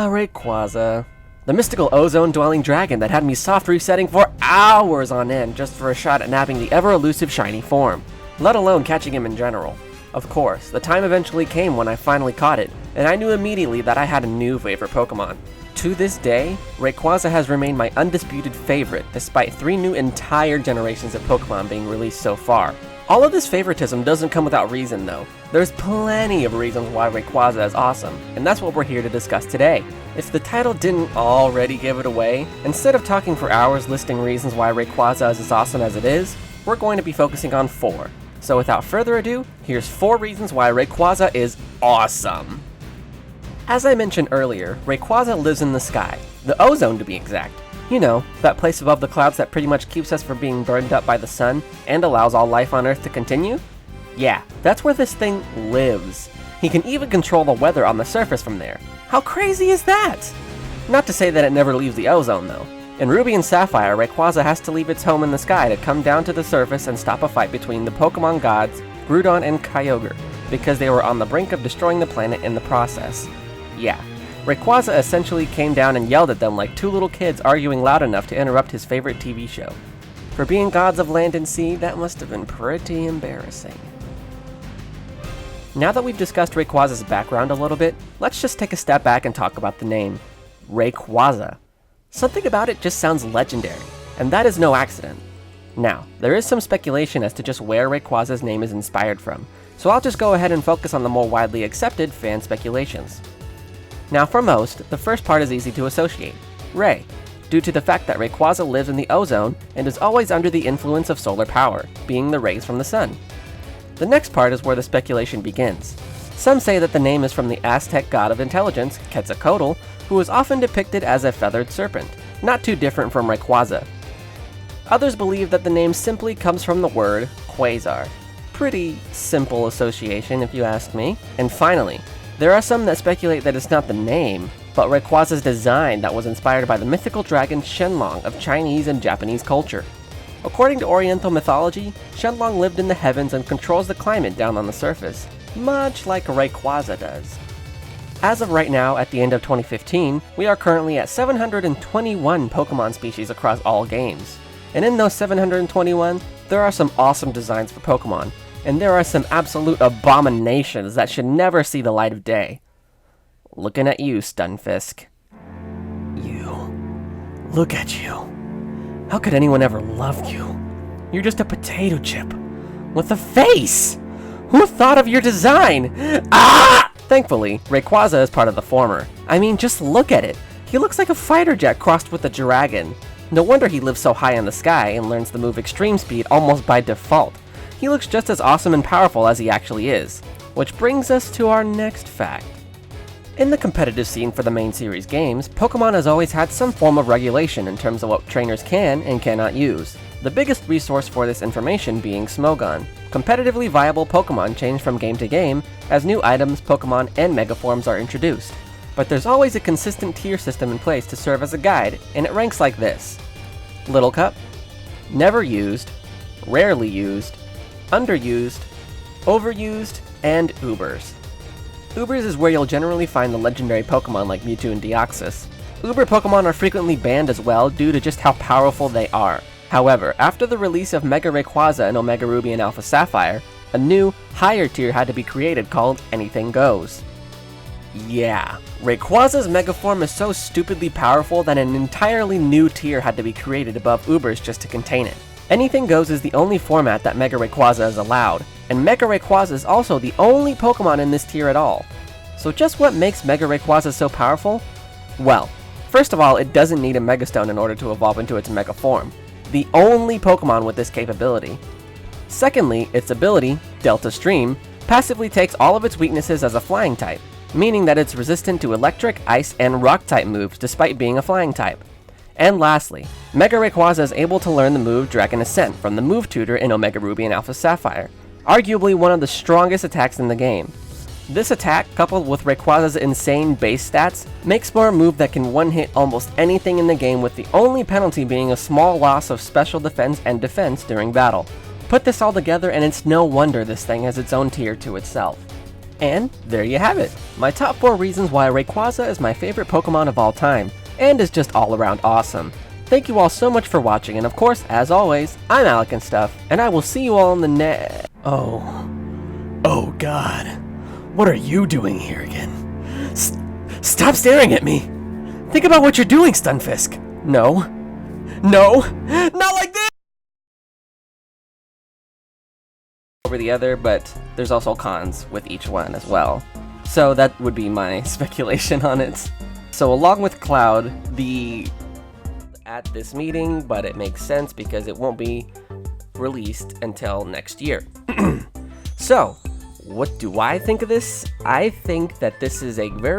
Rayquaza. The mystical ozone-dwelling dragon that had me soft resetting for hours on end just for a shot at nabbing the ever-elusive shiny form, let alone catching him in general. Of course, the time eventually came when I finally caught it, and I knew immediately that I had a new favorite Pokemon. To this day, Rayquaza has remained my undisputed favorite despite 3 new entire generations of Pokemon being released so far. All of this favoritism doesn't come without reason though. There's plenty of reasons why Rayquaza is awesome, and that's what we're here to discuss today. If the title didn't already give it away, instead of talking for hours listing reasons why Rayquaza is as awesome as it is, we're going to be focusing on 4. So without further ado, here's 4 reasons why Rayquaza is awesome. As I mentioned earlier, Rayquaza lives in the sky, the ozone to be exact. You know, that place above the clouds that pretty much keeps us from being burned up by the sun and allows all life on Earth to continue? Yeah, that's where this thing lives. He can even control the weather on the surface from there. How crazy is that? Not to say that it never leaves the ozone though. In Ruby and Sapphire, Rayquaza has to leave its home in the sky to come down to the surface and stop a fight between the Pokemon gods, Groudon and Kyogre, because they were on the brink of destroying the planet in the process. Yeah, Rayquaza essentially came down and yelled at them like 2 little kids arguing loud enough to interrupt his favorite TV show. For being gods of land and sea, that must have been pretty embarrassing. Now that we've discussed Rayquaza's background a little bit, let's just take a step back and talk about the name. Rayquaza. Something about it just sounds legendary, and that is no accident. Now, there is some speculation as to just where Rayquaza's name is inspired from, so I'll just go ahead and focus on the more widely accepted fan speculations. Now for most, the first part is easy to associate, Ray, due to the fact that Rayquaza lives in the ozone and is always under the influence of solar power, being the rays from the sun. The next part is where the speculation begins. Some say that the name is from the Aztec god of intelligence, Quetzalcoatl, who is often depicted as a feathered serpent, not too different from Rayquaza. Others believe that the name simply comes from the word quasar. Pretty simple association if you ask me. And finally, there are some that speculate that it's not the name, but Rayquaza's design that was inspired by the mythical dragon Shenlong of Chinese and Japanese culture. According to Oriental mythology, Shenlong lived in the heavens and controls the climate down on the surface, much like Rayquaza does. As of right now, at the end of 2015, we are currently at 721 Pokemon species across all games. And in those 721, there are some awesome designs for Pokemon, and there are some absolute abominations that should never see the light of day. Looking at you, Stunfisk. You. Look at you. How could anyone ever love you? You're just a potato chip. With a face! Who thought of your design? Ah! Thankfully, Rayquaza is part of the former. I mean, just look at it. He looks like a fighter jet crossed with a dragon. No wonder he lives so high in the sky and learns the move Extreme Speed almost by default. He looks just as awesome and powerful as he actually is. Which brings us to our next fact. In the competitive scene for the main series games, Pokemon has always had some form of regulation in terms of what trainers can and cannot use. The biggest resource for this information being Smogon. Competitively viable Pokemon change from game to game as new items, Pokemon, and Megaforms are introduced. But there's always a consistent tier system in place to serve as a guide, and it ranks like this. Little Cup, Never Used, Rarely Used, Underused, Overused, and Ubers. Ubers is where you'll generally find the legendary Pokemon like Mewtwo and Deoxys. Uber Pokemon are frequently banned as well due to just how powerful they are. However, after the release of Mega Rayquaza and Omega Ruby and Alpha Sapphire, a new, higher tier had to be created called Anything Goes. Yeah, Rayquaza's Megaform is so stupidly powerful that an entirely new tier had to be created above Ubers just to contain it. Anything Goes is the only format that Mega Rayquaza is allowed, and Mega Rayquaza is also the only Pokemon in this tier at all. So just what makes Mega Rayquaza so powerful? Well, first of all, it doesn't need a Megastone in order to evolve into its Mega form. The only Pokemon with this capability. Secondly, its ability, Delta Stream, passively takes all of its weaknesses as a flying type, meaning that it's resistant to electric, ice, and rock type moves despite being a flying type. And lastly, Mega Rayquaza is able to learn the move Dragon Ascent from the move tutor in Omega Ruby and Alpha Sapphire, arguably one of the strongest attacks in the game. This attack, coupled with Rayquaza's insane base stats, makes for a move that can one-hit almost anything in the game, with the only penalty being a small loss of special defense and defense during battle. Put this all together and it's no wonder this thing has its own tier to itself. And there you have it, my top 4 reasons why Rayquaza is my favorite Pokemon of all time, and is just all around awesome. Thank you all so much for watching, and of course, as always, I'm alecandstuff, and I will see you all in the Oh god. What are you doing here again? Stop staring at me! Think about what you're doing, Stunfisk! No. No! Not like this! Over the other, but there's also cons with each one as well. So that would be my speculation on it. So along with Cloud, at this meeting, but it makes sense because it won't be released until next year. So, what do I think of this? I think that this is a very